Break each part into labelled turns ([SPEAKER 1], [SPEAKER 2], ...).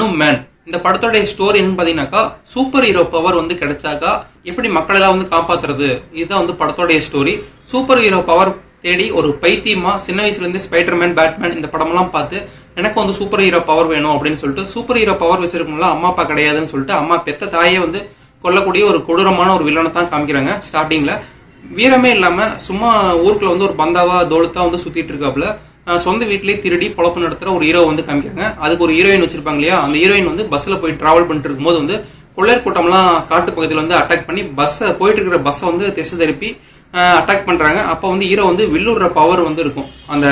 [SPEAKER 1] அனுமேன். இந்த படத்தோட ஸ்டோரி என்னன்னு பாத்தீங்கன்னாக்கா, சூப்பர் ஹீரோ பவர் வந்து கிடைச்சாக்கா எப்படி மக்கள் எல்லாம் வந்து காப்பாத்துறது, இதுதான் வந்து படத்தோடைய ஸ்டோரி. சூப்பர் ஹீரோ பவர் தேடி ஒரு பைத்தியமா சின்ன வயசுல இருந்து ஸ்பைடர்மேன், பேட்மேன் இந்த படமெல்லாம் பார்த்து எனக்கு வந்து சூப்பர் ஹீரோ பவர் வேணும் அப்படின்னு சொல்லிட்டு, சூப்பர் ஹீரோ பவர் வச்சிருக்கோம்ல அம்மா அப்பா கிடையாதுன்னு சொல்லிட்டு அம்மா பெத்த தாயே வந்து கொல்லக்கூடிய ஒரு கொடூரமான ஒரு வில்லனை தான் காமிக்கிறாங்க ஸ்டார்டிங்ல. வீரமே இல்லாம சும்மா ஊருக்குள்ள வந்து ஒரு பந்தாவா தோலுத்தா வந்து சுத்திட்டு இருக்காப்புல. சொந்த வீட்லயே திருடி பொழப்பு நடத்துற ஒரு ஹீரோ வந்து காமிக்கிறாங்க. அதுக்கு ஒரு ஹீரோயின் வச்சிருப்பாங்க இல்லையா, அந்த ஹீரோயின் வந்து பஸ்ல போய் டிராவல் பண்ணிட்டு இருக்கும்போது வந்து கொள்ளையர் கூட்டம்லாம் காட்டு பகுதியில் வந்து அட்டாக் பண்ணி போயிட்டு இருக்கிற பஸ்ஸை வந்து திசை திருப்பி அட்டாக் பண்றாங்க. அப்போ வந்து ஹீரோ வந்து வில்லுற பவர் வந்து இருக்கும். அந்த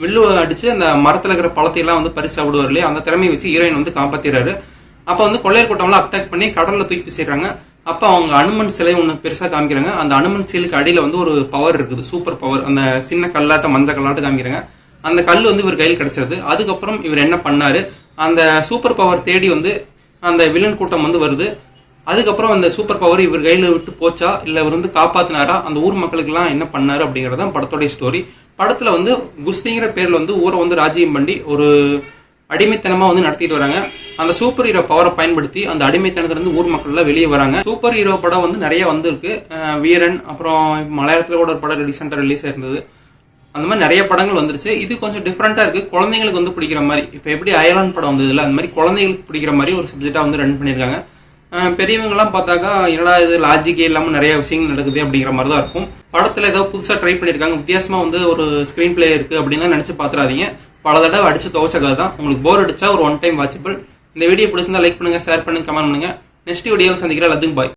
[SPEAKER 1] வில்லு அடிச்சு அந்த மரத்துல இருக்கிற பழத்தையெல்லாம் வந்து பறிச்சு சாப்பிடுவார் இல்லையா, அந்த திறமையை வச்சு ஹீரோயின் வந்து காப்பாத்திடுறாரு. அப்போ வந்து கொள்ளையர் கூட்டம்லாம் அட்டாக் பண்ணி கடல்ல தூக்கி செய்யறாங்க. அப்போ அவங்க அனுமன் சிலை ஒன்று பெருசா காமிக்கிறாங்க. அந்த அனுமன் சிலைக்கு அடியில வந்து ஒரு பவர் இருக்குது, சூப்பர் பவர். அந்த சின்ன கல்லாட்ட மஞ்சள் கல்லாட்ட காமிக்கிறாங்க. அந்த கல் வந்து இவர் கையில் கிடைச்சிருது. அதுக்கப்புறம் இவர் என்ன பண்ணாரு, அந்த சூப்பர் பவர் தேடி வந்து அந்த வில்லன் கூட்டம் வந்து வருது. அதுக்கப்புறம் அந்த சூப்பர் பவர் இவர் கையில விட்டு போச்சா இல்ல இவர் வந்து காப்பாத்தினாரா, அந்த ஊர் மக்களுக்கு எல்லாம் என்ன பண்ணாரு அப்படிங்கறதான் படத்தோடைய ஸ்டோரி. படத்துல வந்து குஸ்திங்கிற பேர்ல வந்து ஊரை வந்து ராஜ்யம் பண்ணி ஒரு அடிமைத்தனமா வந்து நடத்திட்டு வராங்க. அந்த சூப்பர் ஹீரோ பவரை பயன்படுத்தி அந்த அடிமைத்தனத்துல இருந்து ஊர் மக்கள் எல்லாம் வெளியே வராங்க. சூப்பர் ஹீரோ படம் வந்து நிறைய வந்திருக்கு. வீரன், அப்புறம் மலையாளத்துல கூட ஒரு படம் ரீசெண்டா ரிலீஸ் ஆயிருந்தது. அந்த மாதிரி நிறைய படங்கள் வந்துருச்சு. இது கொஞ்சம் டிஃப்ரெண்டா இருக்கு, குழந்தைங்களுக்கு வந்து பிடிக்கிற மாதிரி. இப்போ எப்படி அயலான் படம் வந்தது இல்லை, அந்த மாதிரி குழந்தைங்களுக்கு பிடிக்கிற மாதிரி ஒரு சப்ஜெக்டா வந்து ரன் பண்ணியிருக்காங்க. பெரியவங்க எல்லாம் பார்த்தாக்கா என்னடா இது லாஜிக்கே இல்லாம நிறைய விஷயங்கள் நடக்குது அப்படிங்கிற மாதிரி தான் இருக்கும். படத்துல ஏதோ புதுசா ட்ரை பண்ணிருக்காங்க, வித்தியாசமா வந்து ஒரு ஸ்கிரீன் பிளே இருக்கு அப்படின்னு நினைச்சு பாத்துறாதீங்க. பல தடவை அடிச்சு துவச்ச கதை தான். உங்களுக்கு போர் அடிச்சா ஒரு ஒன் டைம் வாட்சபிள். இந்த வீடியோ பிடிச்சிருந்தா லைக் பண்ணுங்க, ஷேர் பண்ணுங்க, கமெண்ட் பண்ணுங்க. நெக்ஸ்ட் வீடியோவில் சந்திக்கிறேன். லத்துக்கு பாய்.